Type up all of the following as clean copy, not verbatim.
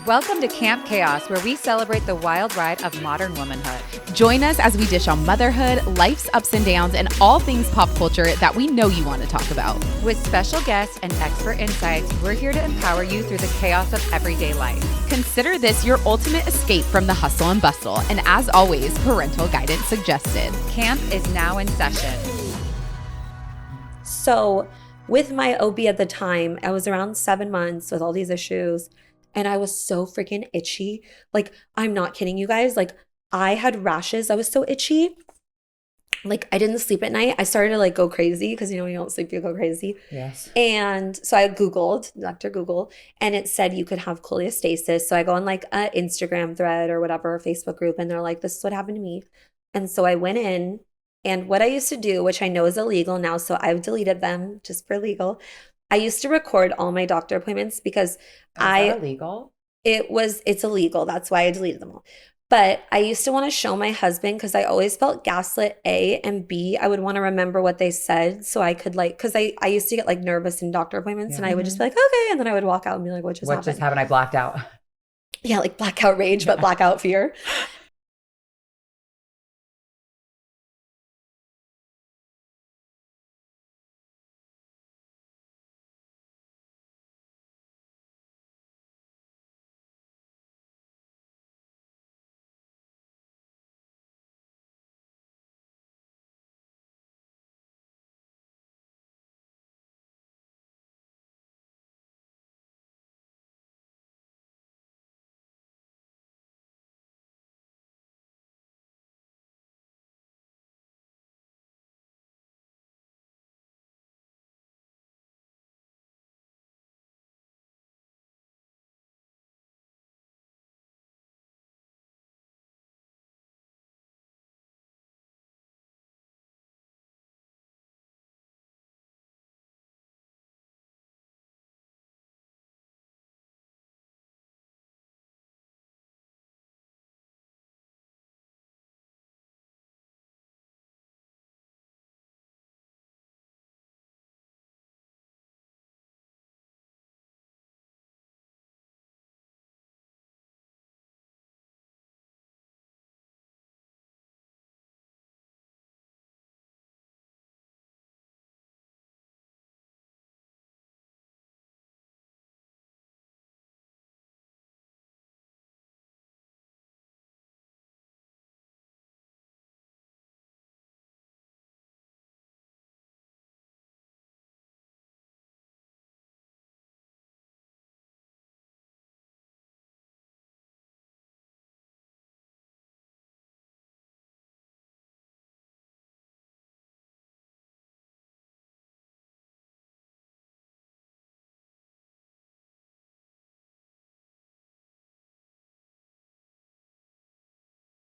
Welcome to Camp Chaos, where we celebrate the wild ride of modern womanhood. Join us as we dish on motherhood, life's ups and downs, and all things pop culture that we know you want to talk about. With special guests and expert insights, we're here to empower you through the chaos of everyday life. Consider this your ultimate escape from the hustle and bustle. And as always, parental guidance suggested. Camp is now in session. So with my OB at the time, I was around 7 months with all these issues, and I was so freaking itchy. Like, I'm not kidding you guys. Like, I had rashes. I was so itchy. Like, I didn't sleep at night. I started to like go crazy because, you know, when you don't sleep, you go crazy. Yes. And so I Googled, Dr. Google, and it said you could have cholestasis. So I go on like an Instagram thread or whatever, Facebook group, and they're like, this is what happened to me. And so I went in, and what I used to do, which I know is illegal now, so I've deleted them just for legal. I used to record all my doctor appointments because Is that illegal? it's illegal. That's why I deleted them all. But I used to want to show my husband because I always felt gaslit, A, and B, I would want to remember what they said so I could like, because I used to get like nervous in doctor appointments and I would just be like, okay. And then I would walk out and be like, what just happened? I blacked out. Yeah, like blackout rage, but blackout fear.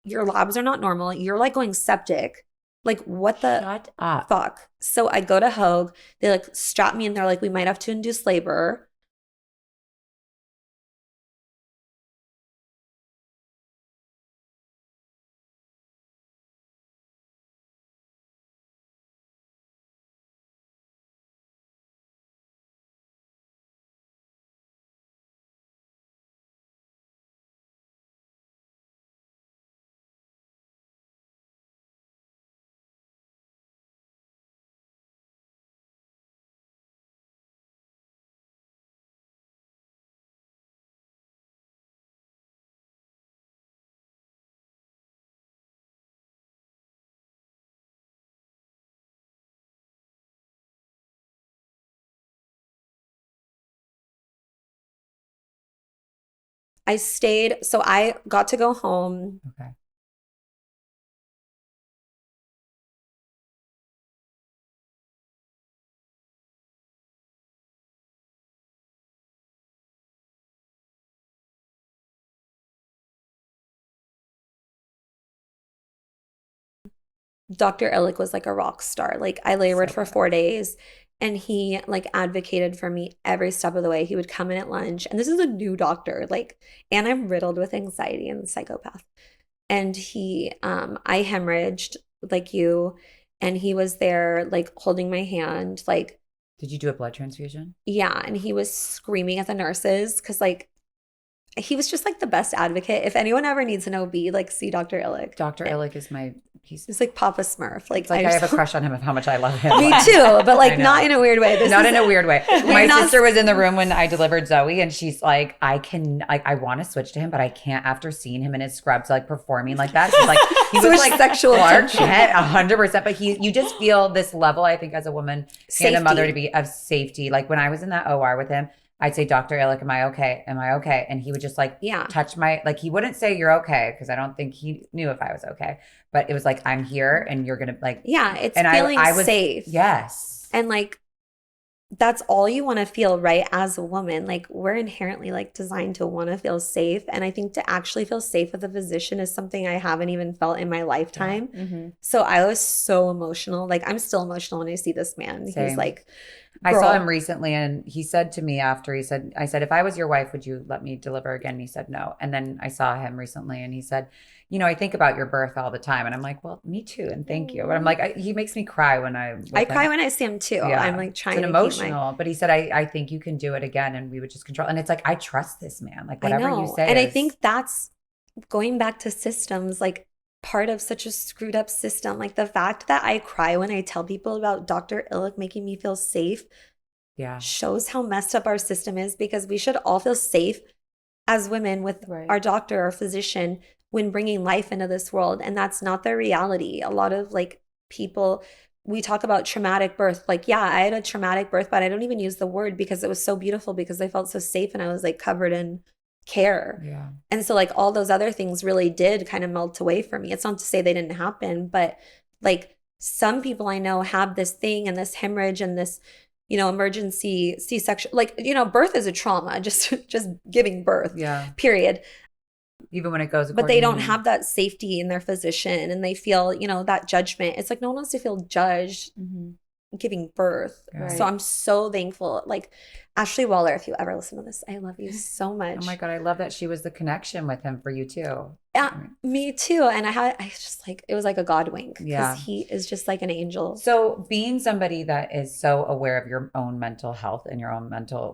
Your labs are not normal. You're like going septic. Like, what the Shut up. fuck? So I go to Hogue. They like strap me and they're like, we might have to induce labor. I stayed. So I got to go home. Okay. Dr. Illick was like a rock star. Like, I labored for 4 days and he like advocated for me every step of the way. He would come in at lunch, and this is a new doctor, like, and I'm riddled with anxiety and psychopath. And I hemorrhaged like you, and he was there like holding my hand, like, Did you do a blood transfusion? yeah. And he was screaming at the nurses because like he was just like the best advocate. If anyone ever needs an OB, like see Dr. Illick. Dr. Illick is he's like Papa Smurf. Like, it's like I have a crush on him of how much I love him. Me too, but like not in a weird way. Not in a weird way. My sister was in the room when I delivered Zoe, and she's like, I want to switch to him, but I can't after seeing him in his scrubs, like performing like that. She's like, he was like sexual Clark Kent, 100%. But you just feel this level, I think, as a woman and a mother to be of safety. Like when I was in that OR with him, I'd say, Dr. Illick, am I okay? Am I okay? And he would just like touch my, like he wouldn't say you're okay because I don't think he knew if I was okay. But it was like, I'm here and you're going to like. Yeah, it's and feeling I was safe. Yes. And like, that's all you want to feel, right? As a woman, like we're inherently like designed to want to feel safe. And I think to actually feel safe with a physician is something I haven't even felt in my lifetime. Yeah. Mm-hmm. So I was so emotional. Like I'm still emotional when I see this man. Same. He's like, I saw him recently and he said to me after, I said, if I was your wife, would you let me deliver again? And he said, no. And then I saw him recently and he said, I think about your birth all the time. And I'm like, well, me too. And thank you. But I'm like, he makes me cry when I cry when I see him too. Yeah. I'm like trying to emotional, but he said, I think you can do it again. And we would just control. And it's like, I trust this man. Like whatever you say. And I think that's going back to systems, like part of such a screwed up system. Like the fact that I cry when I tell people about Dr. Illick making me feel safe shows how messed up our system is, because we should all feel safe as women with our doctor or physician when bringing life into this world. And that's not the reality. A lot of like people, we talk about traumatic birth. Like, yeah, I had a traumatic birth, but I don't even use the word because it was so beautiful because I felt so safe and I was like covered in care. Yeah. And so like all those other things really did kind of melt away for me. It's not to say they didn't happen, but like some people I know have this thing and this hemorrhage and this, emergency C-section. Like, birth is a trauma, just giving birth. Yeah. Period. Even when it goes, but they don't have that safety in their physician and they feel, that judgment. It's like no one wants to feel judged giving birth. Right. So I'm so thankful. Like Ashley Waller, if you ever listen to this, I love you so much. Oh my God. I love that she was the connection with him for you too. Yeah, me too. And I just like, it was like a God wink. Yeah. He is just like an angel. So being somebody that is so aware of your own mental health and your own mental,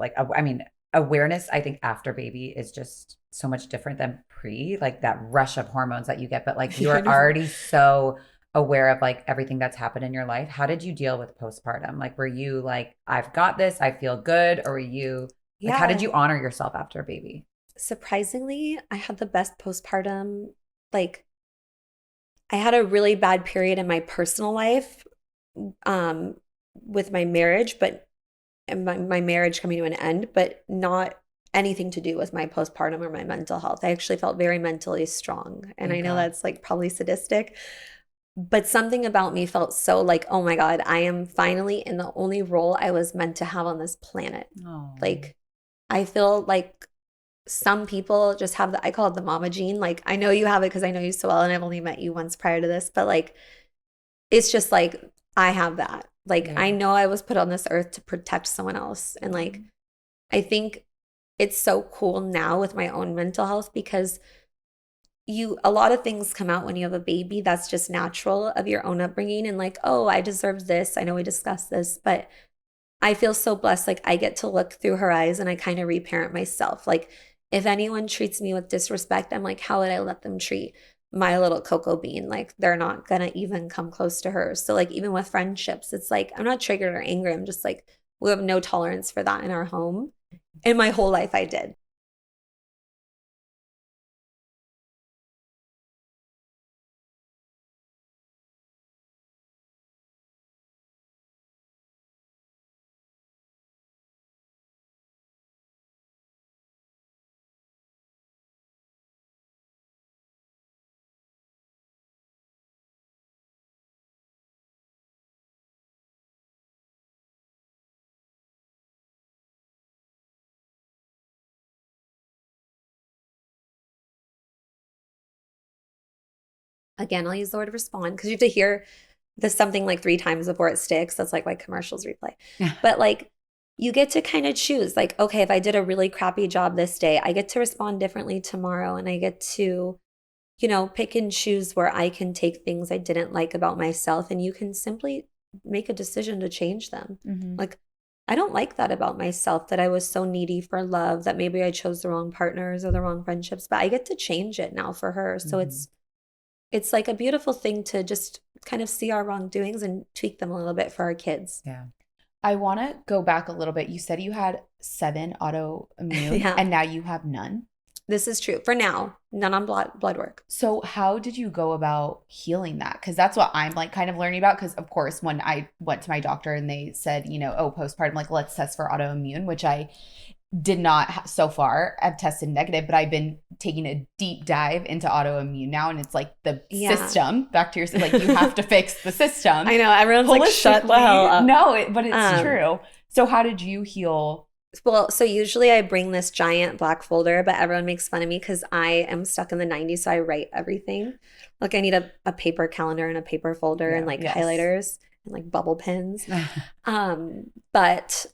awareness, I think after baby is just so much different than pre, like that rush of hormones that you get. But like you're already so aware of like everything that's happened in your life. How did you deal with postpartum? Like, were you like, I've got this, I feel good? Or were you like, how did you honor yourself after a baby? Surprisingly, I had the best postpartum. Like I had a really bad period in my personal life with my marriage, but my marriage coming to an end, but not anything to do with my postpartum or my mental health. I actually felt very mentally strong. And I know that's like probably sadistic, but something about me felt so like, oh my God, I am finally in the only role I was meant to have on this planet. Oh. Like, I feel like some people just have I call it the mama gene. Like, I know you have it because I know you so well and I've only met you once prior to this, but like, it's just like, I have that. Like, I know I was put on this earth to protect someone else. And like, I think it's so cool now with my own mental health because a lot of things come out when you have a baby. That's just natural of your own upbringing. And like, oh, I deserve this. I know we discussed this, but I feel so blessed. Like I get to look through her eyes and I kind of reparent myself. Like if anyone treats me with disrespect, I'm like, how would I let them treat my little cocoa bean? Like they're not going to even come close to her. So like even with friendships, it's like, I'm not triggered or angry. I'm just like, we have no tolerance for that in our home. In my whole life, I did. Again, I'll use the word respond because you have to hear this something like 3 times before it sticks. That's like why commercials replay. Yeah. But like you get to kind of choose like, okay, if I did a really crappy job this day, I get to respond differently tomorrow. And I get to, pick and choose where I can take things I didn't like about myself. And you can simply make a decision to change them. Mm-hmm. Like I don't like that about myself, that I was so needy for love, that maybe I chose the wrong partners or the wrong friendships, but I get to change it now for her. So it's like a beautiful thing to just kind of see our wrongdoings and tweak them a little bit for our kids. Yeah. I want to go back a little bit. You said you had 7 autoimmune Yeah. and now you have none. This is true for now. None on blood work. So how did you go about healing that? Because that's what I'm like kind of learning about. Because of course, when I went to my doctor and they said, you know, oh, postpartum, like let's test for autoimmune, which I did not so far. I've tested negative, but I've been taking a deep dive into autoimmune now. And it's like the system, back to your, like you have to fix the system. I know. Everyone's like, shut the hell up. No, but it's true. So how did you heal? Well, so usually I bring this giant black folder, but everyone makes fun of me because I am stuck in the 90s, so I write everything. Like I need a paper calendar and a paper folder and like highlighters and like bubble pens. But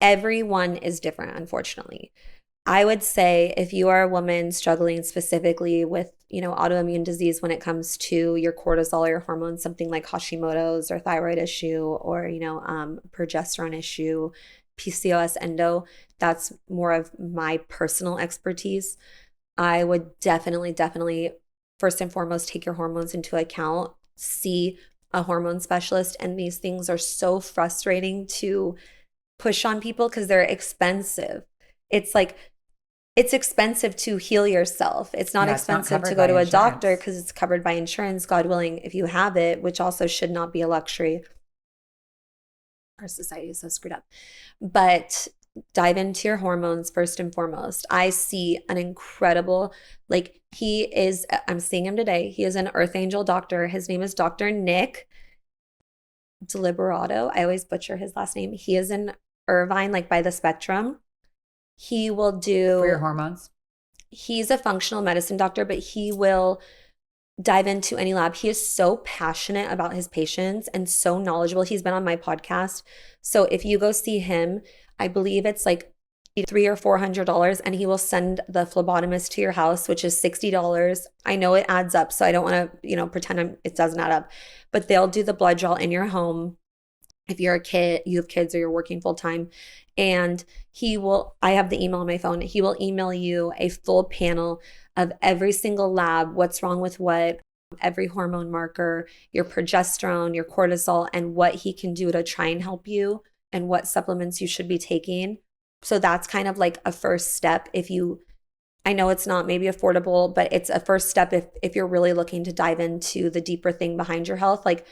everyone is different, unfortunately. I would say if you are a woman struggling specifically with, you know, autoimmune disease when it comes to your cortisol or your hormones, something like Hashimoto's or thyroid issue or, you know, progesterone issue, PCOS, endo, that's more of my personal expertise. I would definitely, first and foremost, take your hormones into account, see a hormone specialist. And these things are so frustrating to push on people because they're expensive. It's like, it's expensive to heal yourself. It's not expensive to go to a doctor because it's covered by insurance, God willing, if you have it, which also should not be a luxury. Our society is so screwed up. But dive into your hormones first and foremost. I see an incredible, like I'm seeing him today. He is an earth angel doctor. His name is Dr. Nick Deliberato. I always butcher his last name. He is in Irvine, like by the Spectrum. He will do for your hormones. He's a functional medicine doctor, but he will dive into any lab. He is so passionate about his patients and so knowledgeable. He's been on my podcast. So if you go see him, I believe it's like $300 or $400, and he will send the phlebotomist to your house, which is $60. I know it adds up, so I don't want to, you know, pretend it doesn't add up, but they'll do the blood draw in your home. If you're a kid, you have kids or you're working full time, and I have the email on my phone. He will email you a full panel of every single lab, what's wrong with what, every hormone marker, your progesterone, your cortisol, and what he can do to try and help you and what supplements you should be taking. So that's kind of like a first step. I know it's not maybe affordable, but it's a first step if you're really looking to dive into the deeper thing behind your health. Like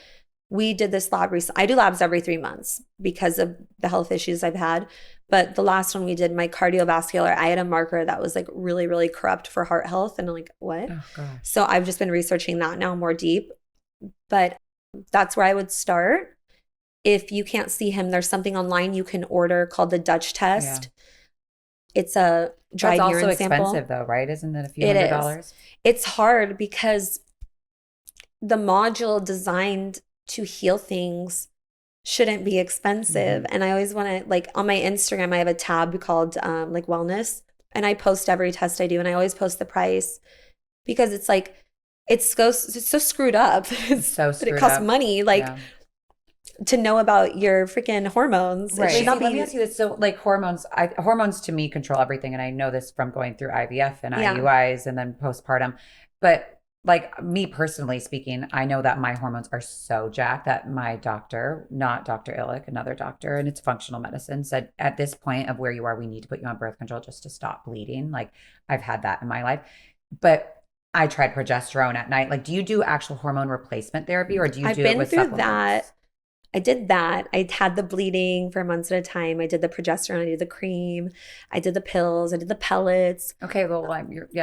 we did this lab recently. I do labs every 3 months because of the health issues I've had. But the last one we did, my cardiovascular, I had a marker that was like really, really corrupt for heart health. And I'm like, what? Oh, gosh. So I've just been researching that now more deep. But that's where I would start. If you can't see him, there's something online you can order called the Dutch test. Yeah. It's a dried urine sample. It's also expensive though, right? Isn't it a few $100s? It's hard because the module designed to heal things shouldn't be expensive. And I always want to, like on my Instagram, I have a tab called like wellness, and I post every test I do, and I always post the price because it's like, it's so screwed up. It's so screwed up. It costs money. Like, to know about your freaking hormones. Right. Let me ask you this. So like hormones to me control everything. And I know this from going through IVF and IUIs and then postpartum. But like me personally speaking, I know that my hormones are so jacked that my doctor, not Dr. Illick, another doctor, and it's functional medicine, said at this point of where you are, we need to put you on birth control just to stop bleeding. Like I've had that in my life. But I tried progesterone at night. Like, do you do actual hormone replacement therapy or do you do it with supplements? I've been through that. I did that. I had the bleeding for months at a time. I did the progesterone. I did the cream. I did the pills. I did the pellets. Okay, well,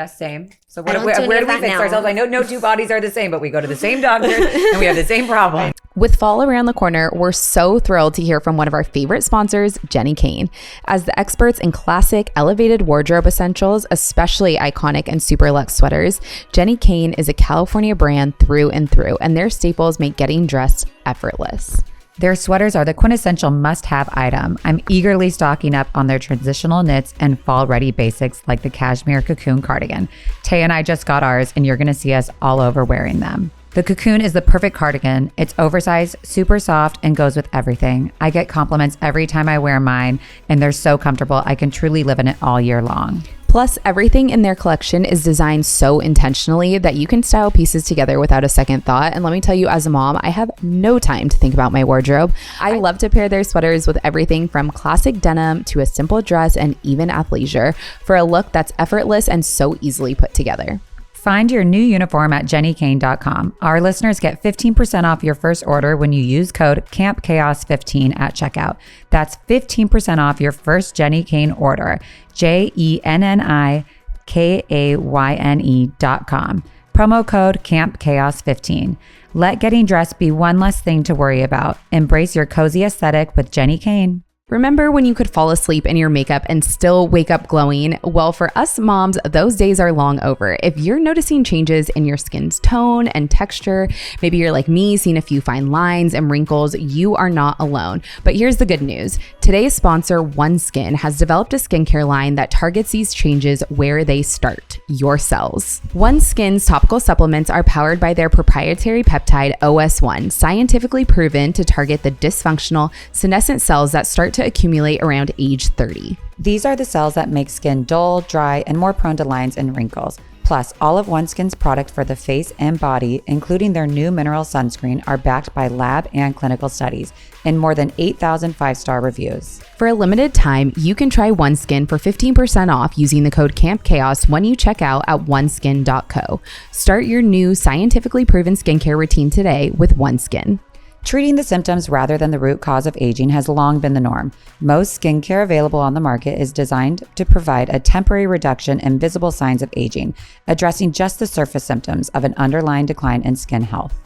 same. So where do we fix ourselves? I know no two bodies are the same, but we go to the same doctor and we have the same problem. With fall around the corner, we're so thrilled to hear from one of our favorite sponsors, Jenny Kane. As the experts in classic, elevated wardrobe essentials, especially iconic and super luxe sweaters, Jenny Kane is a California brand through and through, and their staples make getting dressed effortless. Their sweaters are the quintessential must-have item. I'm eagerly stocking up on their transitional knits and fall-ready basics like the cashmere cocoon cardigan. Tay and I just got ours, and you're going to see us all over wearing them. The Cocoon is the perfect cardigan. It's oversized, super soft, and goes with everything. I get compliments every time I wear mine, and they're so comfortable. I can truly live in it all year long. Plus, everything in their collection is designed so intentionally that you can style pieces together without a second thought. And let me tell you, as a mom, I have no time to think about my wardrobe. I love to pair their sweaters with everything from classic denim to a simple dress and even athleisure for a look that's effortless and so easily put together. Find your new uniform at JennyKane.com. Our listeners get 15% off your first order when you use code CampChaos15 at checkout. That's 15% off your first Jenny Kane order. JennyKayne.com. Promo code CampChaos15. Let getting dressed be one less thing to worry about. Embrace your cozy aesthetic with Jenny Kane. Remember when you could fall asleep in your makeup and still wake up glowing? Well, for us moms, those days are long over. If you're noticing changes in your skin's tone and texture, maybe you're like me, seeing a few fine lines and wrinkles, you are not alone. But here's the good news. Today's sponsor, OneSkin, has developed a skincare line that targets these changes where they start, your cells. OneSkin's topical supplements are powered by their proprietary peptide OS1, scientifically proven to target the dysfunctional senescent cells that start to accumulate around age 30. These are the cells that make skin dull, dry, and more prone to lines and wrinkles. Plus, all of OneSkin's products for the face and body, including their new mineral sunscreen, are backed by lab and clinical studies and more than 8,000 five-star reviews. For a limited time, you can try OneSkin for 15% off using the code CampChaos when you check out at oneskin.co. Start your new scientifically proven skincare routine today with OneSkin. Treating the symptoms rather than the root cause of aging has long been the norm. Most skincare available on the market is designed to provide a temporary reduction in visible signs of aging, addressing just the surface symptoms of an underlying decline in skin health.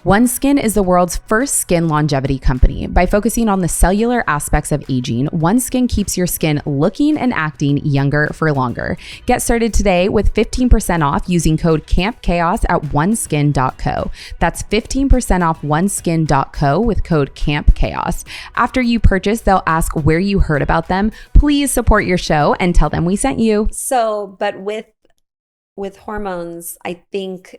OneSkin is the world's first skin longevity company. By focusing on the cellular aspects of aging, OneSkin keeps your skin looking and acting younger for longer. Get started today with 15% off using code CampChaos at oneskin.co. That's 15% off oneskin.co with code CampChaos. After you purchase, they'll ask where you heard about them. Please support your show and tell them we sent you. So, but with hormones, I think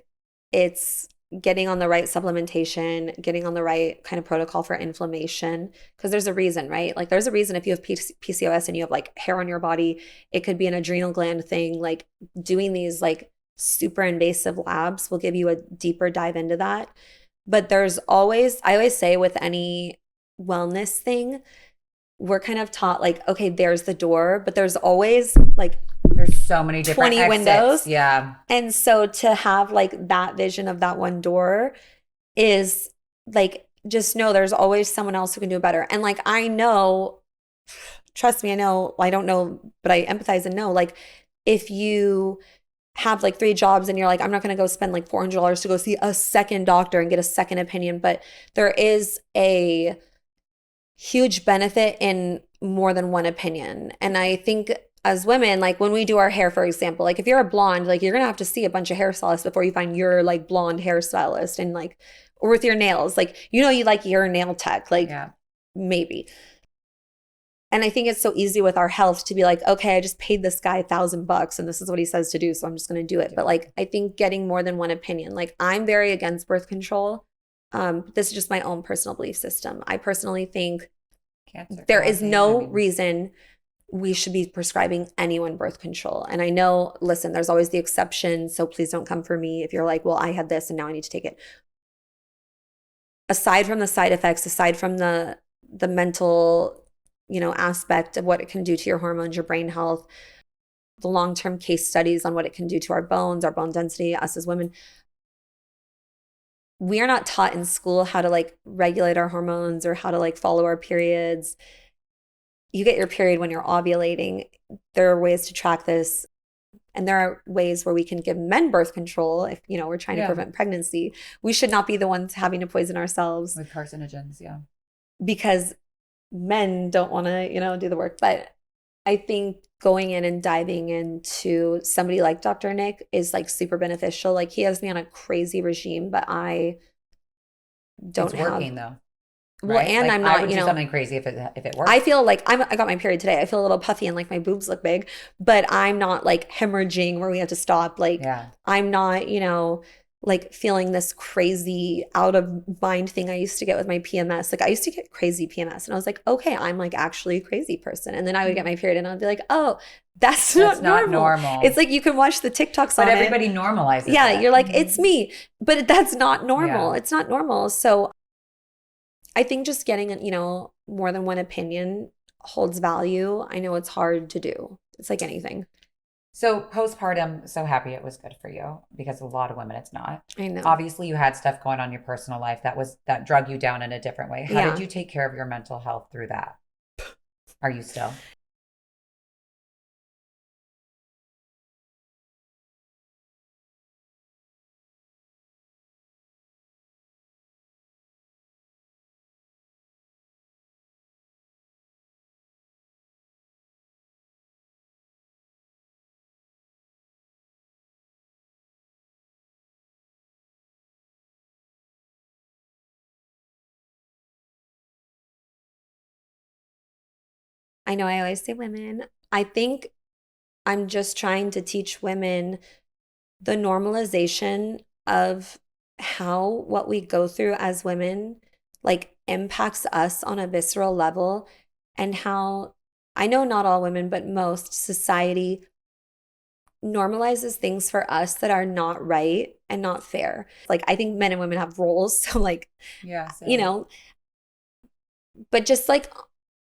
it's getting on the right supplementation, getting on the right kind of protocol for inflammation, because there's a reason, right? Like there's a reason if you have PCOS and you have like hair on your body, it could be an adrenal gland thing. Like doing these like super invasive labs will give you a deeper dive into that. But there's always, I always say with any wellness thing, we're kind of taught like, okay, there's the door, but there's always like there's so many different 20 exits. windows. Yeah. And so to have like that vision of that one door is like, just know there's always someone else who can do it better. And like, I know, trust me, I know, I don't know, but I empathize and know, like if you have like 3 jobs and you're like, I'm not going to go spend like $400 to go see a second doctor and get a second opinion, but there is a huge benefit in more than one opinion. And I think as women, like when we do our hair, for example, like if you're a blonde, like you're going to have to see a bunch of hairstylists before you find your like blonde hairstylist. And like, or with your nails, like, you know, you like your nail tech, like maybe. And I think it's so easy with our health to be like, okay, I just paid this guy $1,000 and this is what he says to do, so I'm just going to do it. But like, I think getting more than one opinion, like I'm very against birth control. This is just my own personal belief system. I personally think there is no reason we should be prescribing anyone birth control. And I know, listen, there's always the exception. So please don't come for me if you're like, well, I had this and now I need to take it. Aside from the side effects, aside from the mental, you know, aspect of what it can do to your hormones, your brain health, the long-term case studies on what it can do to our bones, our bone density, us as women, we are not taught in school how to like regulate our hormones or how to like follow our periods. You get your period when you're ovulating. There are ways to track this. And there are ways where we can give men birth control if, you know, we're trying to prevent pregnancy. We should not be the ones having to poison ourselves. With carcinogens, because men don't want to, you know, do the work. But I think going in and diving into somebody like Dr. Nick is like super beneficial. Like he has me on a crazy regime, but I don't have. It's working though. Well, right? and like, I'm not, I would you know, do something crazy if it worked. I feel like I got my period today. I feel a little puffy and like my boobs look big, but I'm not like hemorrhaging where we have to stop. Like I'm not, you know, like feeling this crazy out of mind thing I used to get with my PMS. Like I used to get crazy PMS and I was like, okay, I'm like actually a crazy person. And then I would get my period and I'd be like, oh, that's That's not not normal. normal. It's like you can watch the TikToks But on everybody it. normalizes Yeah, it. you're like, it's me. But that's not normal. Yeah. It's not normal. So I think just getting, more than one opinion holds value. I know it's hard to do. It's like anything. So postpartum, so happy it was good for you because a lot of women it's not. I know. Obviously, you had stuff going on in your personal life that drug you down in a different way. How Yeah. did you take care of your mental health through that? Are you still? I know I always say women. I think I'm just trying to teach women the normalization of how what we go through as women like impacts us on a visceral level, and how I know not all women, but most society normalizes things for us that are not right and not fair. Like I think men and women have roles. So like, Yeah. you know, but just like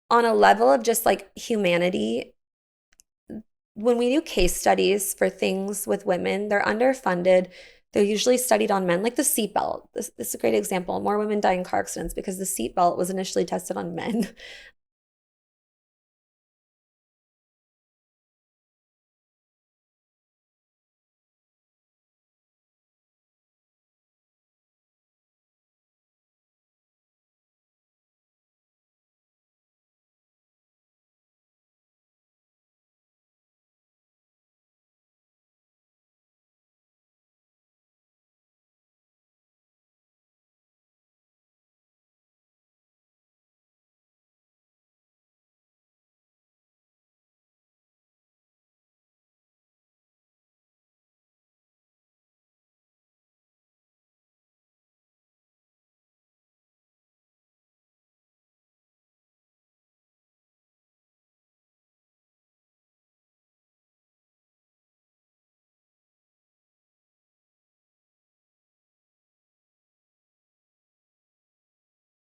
on a level of just like humanity, when we do case studies for things with women, they're underfunded. They're usually studied on men, like the seatbelt. This is a great example. More women die in car accidents because the seatbelt was initially tested on men.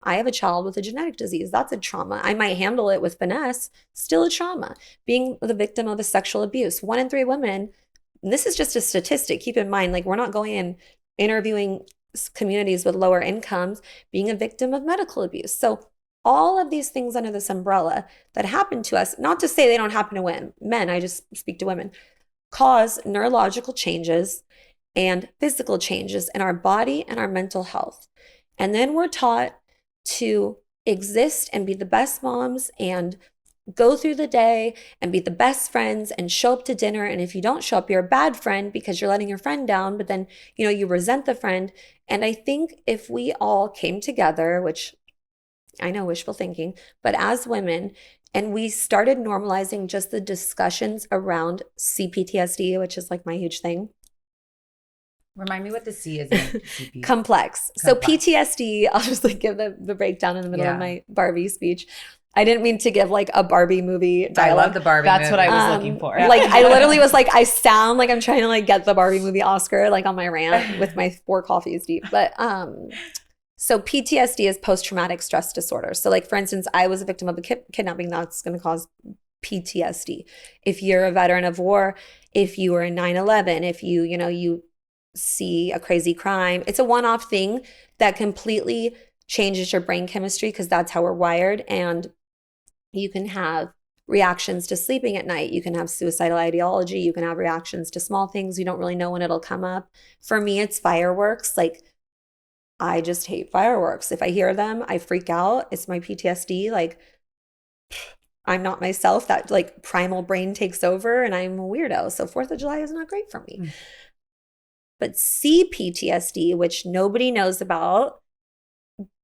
I have a child with a genetic disease. That's a trauma. I might handle it with finesse, still a trauma. Being the victim of a sexual abuse. 1 in 3 women, this is just a statistic. Keep in mind, like, we're not going and interviewing communities with lower incomes, being a victim of medical abuse. So, all of these things under this umbrella that happen to us, not to say they don't happen to women, men, I just speak to women, cause neurological changes and physical changes in our body and our mental health. And then we're taught to exist and be the best moms and go through the day and be the best friends and show up to dinner. And if you don't show up, you're a bad friend because you're letting your friend down, but then, you resent the friend. And I think if we all came together, which I know wishful thinking, but as women, and we started normalizing just the discussions around CPTSD, which is like my huge thing. Remind me what the C is in CP. Complex. So PTSD, I'll just like give the breakdown in the middle of my Barbie speech. I didn't mean to give like a Barbie movie dialogue. I love the Barbie That's movie. what I was looking for. Like I literally was like, I sound like I'm trying to like get the Barbie movie Oscar like on my rant with my 4 coffees deep. But so PTSD is post-traumatic stress disorder. So like for instance, I was a victim of a kidnapping. That's going to cause PTSD. If you're a veteran of war, if you were in 9/11, if you see a crazy crime, it's a one-off thing that completely changes your brain chemistry because that's how we're wired. And you can have reactions to sleeping at night. You can have suicidal ideology. You can have reactions to small things. You don't really know when it'll come up. For me, it's fireworks. Like, I just hate fireworks. If I hear them, I freak out. It's my PTSD. Like, I'm not myself. That like primal brain takes over and I'm a weirdo. So 4th of July is not great for me. But CPTSD, which nobody knows about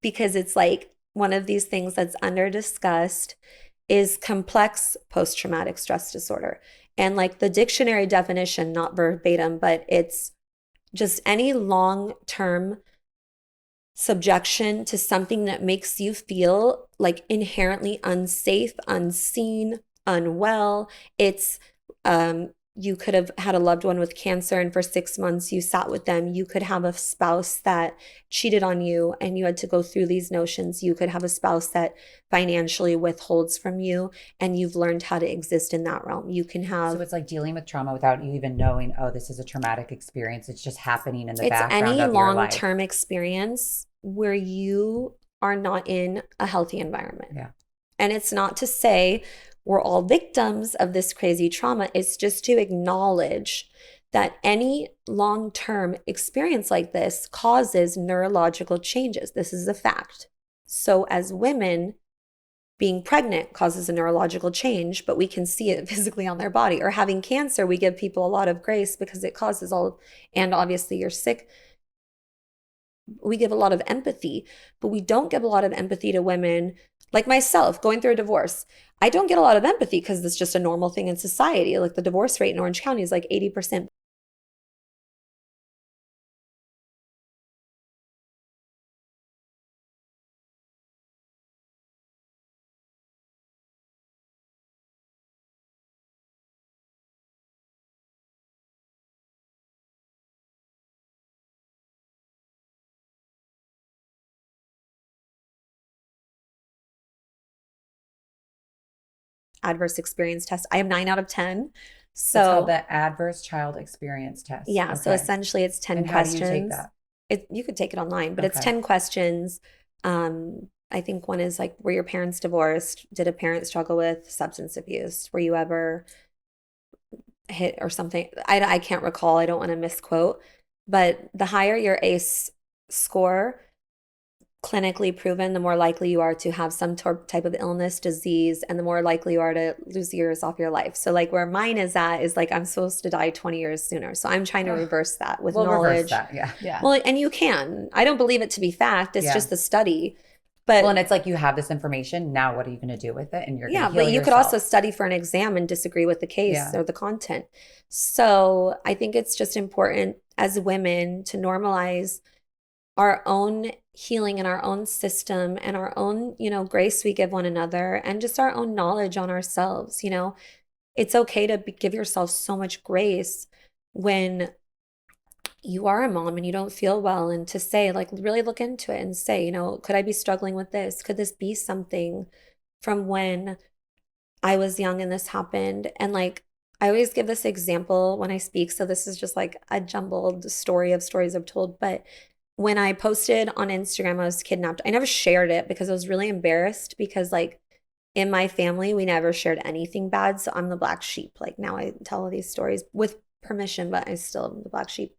because it's like one of these things that's under discussed, is complex post-traumatic stress disorder. And like the dictionary definition, not verbatim, but it's just any long-term subjection to something that makes you feel like inherently unsafe, unseen, unwell. It's you could have had a loved one with cancer and for 6 months you sat with them. You could have a spouse that cheated on you and you had to go through these notions. You could have a spouse that financially withholds from you and you've learned how to exist in that realm. You can So have it's like dealing with trauma without you even knowing, oh, this is a traumatic experience. It's just happening in the it's background any of your life. long-term experience where you are not in a healthy environment. Yeah. And it's not to say we're all victims of this crazy trauma. It's just to acknowledge that any long term experience like this causes neurological changes. This is a fact. So, as women, being pregnant causes a neurological change, but we can see it physically on their body. Or having cancer, we give people a lot of grace because it causes all, and obviously you're sick. We give a lot of empathy, but we don't give a lot of empathy to women like myself going through a divorce. I don't get a lot of empathy because it's just a normal thing in society. Like the divorce rate in Orange County is like 80%. Adverse experience test. I have 9 out of 10. It's called So the Adverse Child Experience Test. yeah, so Okay. essentially it's 10 And how do you take questions. that? You could take it online, but it's Okay. 10 questions. I think one is like, were your parents divorced? Did a parent struggle with substance abuse? Were you ever hit or something? I can't recall. I don't want to misquote. But the higher your ACE score, clinically proven, the more likely you are to have some type of illness, disease, and the more likely you are to lose years off your life. So, like, where mine is at is like I'm supposed to die 20 years sooner. So, I'm trying to Ugh. reverse that with We'll reverse knowledge. that. Yeah. Yeah. Well, and you can. I don't believe it to be fact. It's Yeah. just the study. Well, and But it's like you have this information. Now, what are you going to do with it? And you're going yeah, to but heal you could also yourself. study for an exam and disagree with the case Yeah. or the content. So, I think it's just important as women to normalize our own healing and our own system and our own, grace we give one another and just our own knowledge on ourselves. It's okay to give yourself so much grace when you are a mom and you don't feel well and to say, like, really look into it and say, could I be struggling with this? Could this be something from when I was young and this happened? And like, I always give this example when I speak. So this is just like a jumbled story of stories I've told. But when I posted on Instagram, I was kidnapped. I never shared it because I was really embarrassed because, like, in my family, we never shared anything bad. So I'm the black sheep. Like, now I tell all these stories with permission, but I still am the black sheep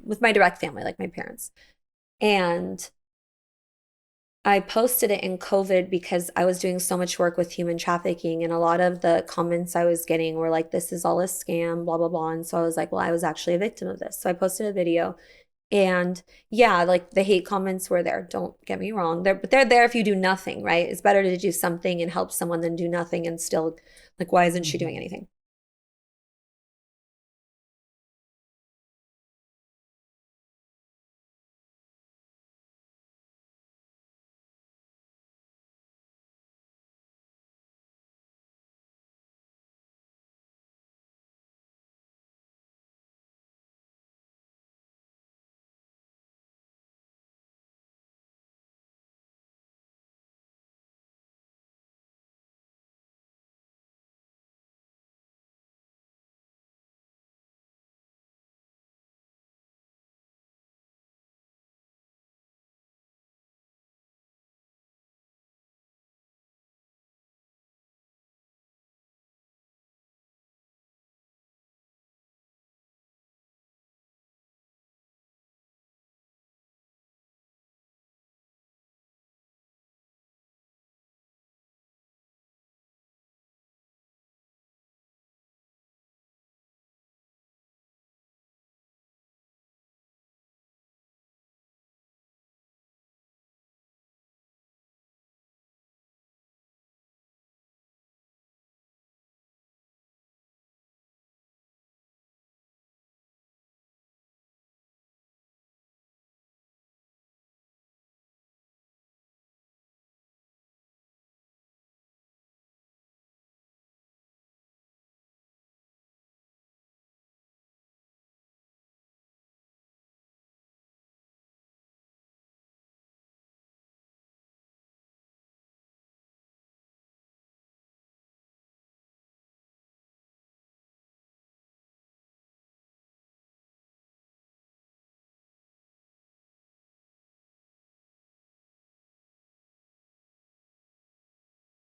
with my direct family, like my parents. And I posted it in COVID because I was doing so much work with human trafficking, and a lot of the comments I was getting were like, this is all a scam, blah, blah, blah. And so I was like, well, I was actually a victim of this. So I posted a video. And yeah, like the hate comments were there. Don't get me wrong. But they're there if you do nothing, right? It's better to do something and help someone than do nothing and still, like, why isn't she Mhm. doing anything?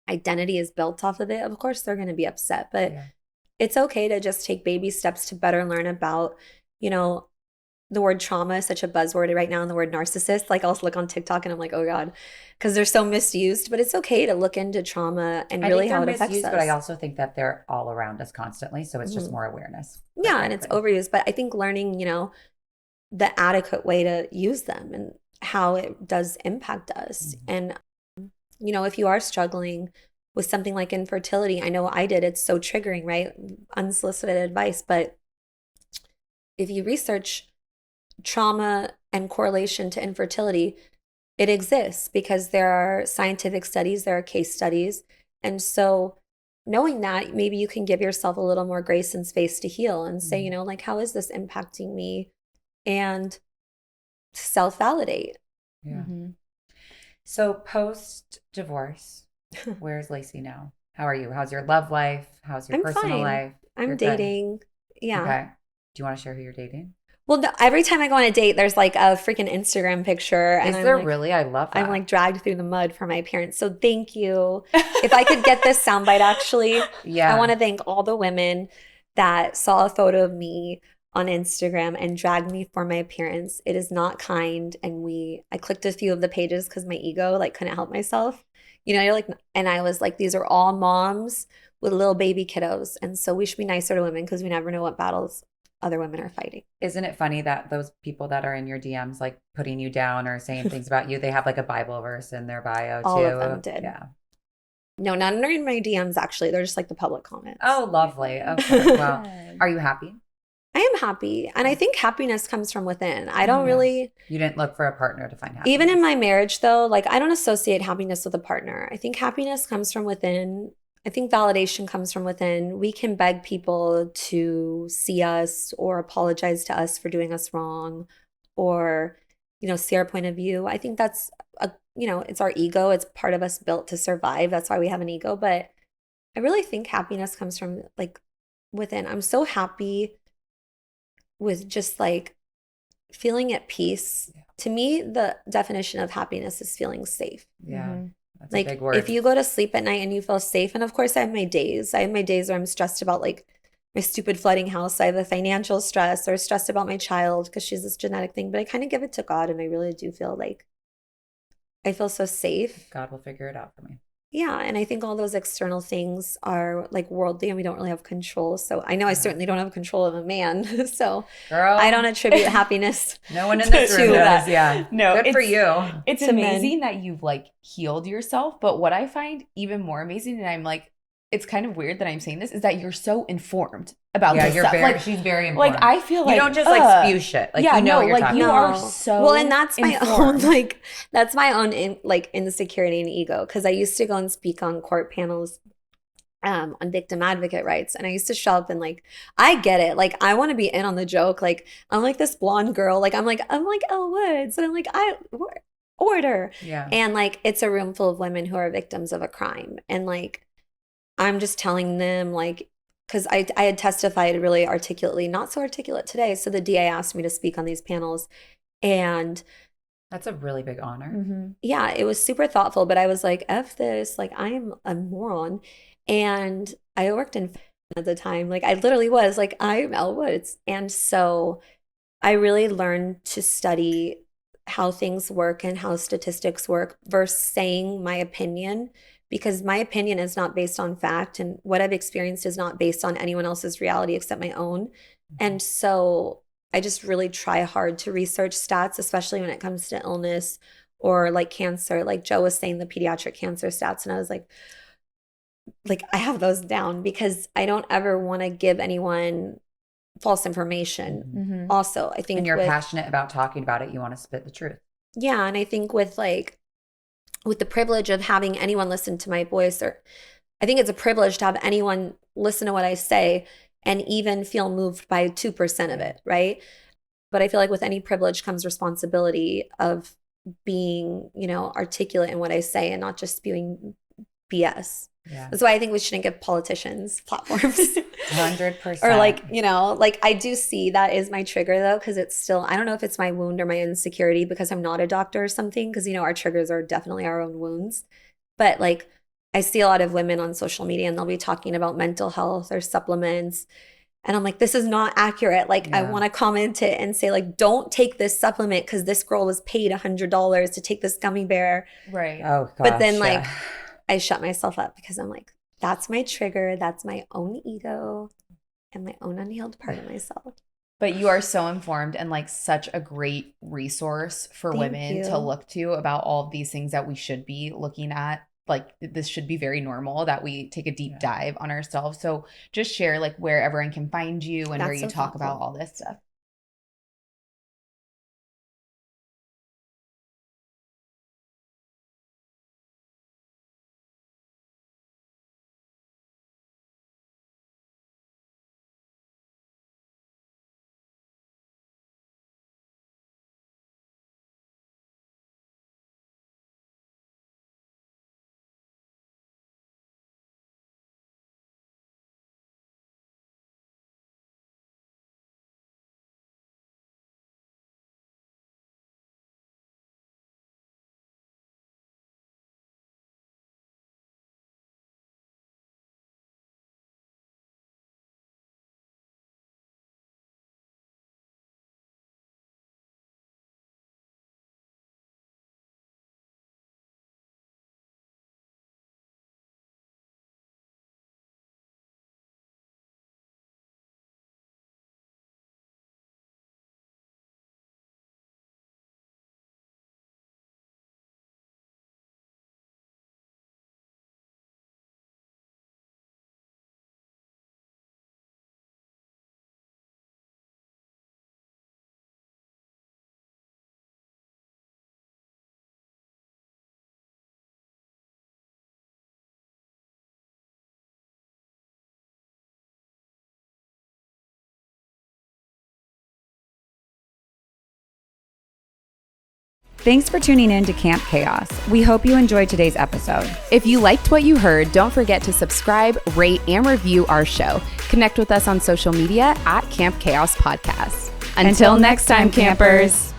identity is built off of it, of course they're going to be upset. But Yeah. it's okay to just take baby steps to better learn about, you know, the word trauma is such a buzzword right now, and the word narcissist. Like, I'll look on TikTok and I'm like, oh God, because they're so misused. But it's okay to look into trauma and I really think how they're it affects misused, but I us. also think that they're all around us constantly. So it's just Mhm. more awareness. Yeah, and it's overused. But I think learning, the adequate way to use them and how it does impact us. Mhm. And, if you are struggling with something like infertility, I know I did, it's so triggering, right? Unsolicited advice. But if you research trauma and correlation to infertility, it exists because there are scientific studies, there are case studies. And so knowing that, maybe you can give yourself a little more grace and space to heal and say, Mhm. like, how is this impacting me? And self-validate. Yeah. Mm-hmm. So post divorce, where's Lacy now? How are you? How's your love life? How's your I'm personal fine. life? I'm You're good. dating. Yeah. Okay. Do you want to share who you're dating? Well, no, every time I go on a date, there's like a freaking Instagram picture, and Is there really? I love I'm that. like dragged through the mud for my parents. So thank you. If I could get this soundbite, actually, I Yeah. want to thank all the women that saw a photo of me on Instagram and dragged me for my appearance. It is not kind. And I clicked a few of the pages because my ego like couldn't help myself. You're like, and I was like, these are all moms with little baby kiddos. And so we should be nicer to women because we never know what battles other women are fighting. Isn't it funny that those people that are in your DMs, like putting you down or saying things about you, they have like a Bible verse in their bio All of them too? did. Yeah. No, none are in my DMs actually. They're just like the public comments. Oh, lovely. Okay. Well, are you happy? I am happy. And I think happiness comes from within. I don't Yeah. really, You didn't look for a partner to find happiness. even in my marriage though, like I don't associate happiness with a partner. I think happiness comes from within. I think validation comes from within. We can beg people to see us or apologize to us for doing us wrong or, see our point of view. I think that's it's our ego. It's part of us built to survive. That's why we have an ego. But I really think happiness comes from like within. I'm so happy with just like feeling at peace. Yeah. To me, the definition of happiness is feeling safe. Yeah. Mm-hmm. That's a Like big word. if you go to sleep at night and you feel safe, and of course I have my days. I have my days where I'm stressed about like my stupid flooding house. I have a financial stress or stressed about my child because she's this genetic thing. But I kind of give it to God, and I really do feel like I feel so safe. God will figure it out for me. Yeah, and I think all those external things are like worldly and we don't really have control. So I know I Yeah. certainly don't have control of a man. So Girl, I don't attribute happiness. no one in this to room that. does. Yeah. No, Good for you. It's To men. amazing that you've like healed yourself. But what I find even more amazing, and I'm like, it's kind of weird that I'm saying this, is that you're so informed about Yeah, this you're stuff. very, Like, she's very important. like I feel like you don't just like spew shit. Like yeah, you know no, what you're like talking you about. are so well, and that's my own informed. that's my own insecurity and ego because I used to go and speak on court panels on victim advocate rights, and I used to show up and like I get it, like I want to be in on the joke, like I'm like this blonde girl, like I'm like Elle Woods, and I'm like order, Yeah. and like it's a room full of women who are victims of a crime, and like I'm just telling them like because I had testified really articulately, not so articulate today, so the DA asked me to speak on these panels, and That's a really big honor. Mm-hmm. yeah, it was super thoughtful, but I was like, F this, like I am a moron. And I worked in at the time, like I literally was like, I'm Elle Woods. And so I really learned to study how things work and how statistics work versus saying my opinion, because my opinion is not based on fact. And what I've experienced is not based on anyone else's reality except my own. And so I just really try hard to research stats, especially when it comes to illness or like cancer. Like Joe was saying, the pediatric cancer stats. And I was like I have those down because I don't ever want to give anyone false information. Mm-hmm. Also, I think And you're passionate about talking about it. You want to spit the truth. yeah, and I think with the privilege of having anyone listen to my voice, or I think it's a privilege to have anyone listen to what I say and even feel moved by 2% of it, right? But I feel like with any privilege comes responsibility of being, articulate in what I say and not just spewing BS. Yeah. That's why I think we shouldn't give politicians platforms. 100%. Or like I do see that is my trigger though, because it's still, I don't know if it's my wound or my insecurity because I'm not a doctor or something, because our triggers are definitely our own wounds. But like I see a lot of women on social media and they'll be talking about mental health or supplements. And I'm like, this is not accurate. Like, I want to comment it and say, like, don't take this supplement because this girl was paid $100 to take this gummy bear. Right. Oh, gosh. But then, like, I shut myself up because I'm like, that's my trigger. That's my own ego and my own unhealed part of myself. But you are so informed and like such a great resource for women to look to about all of these things that we should be looking at. Like, this should be very normal that we take a deep dive on ourselves. So just share like where everyone can find you and where you talk about all this stuff. Thanks for tuning in to Camp Chaos. We hope you enjoyed today's episode. If you liked what you heard, don't forget to subscribe, rate, and review our show. Connect with us on social media at Camp Chaos Podcast. Until next time, campers.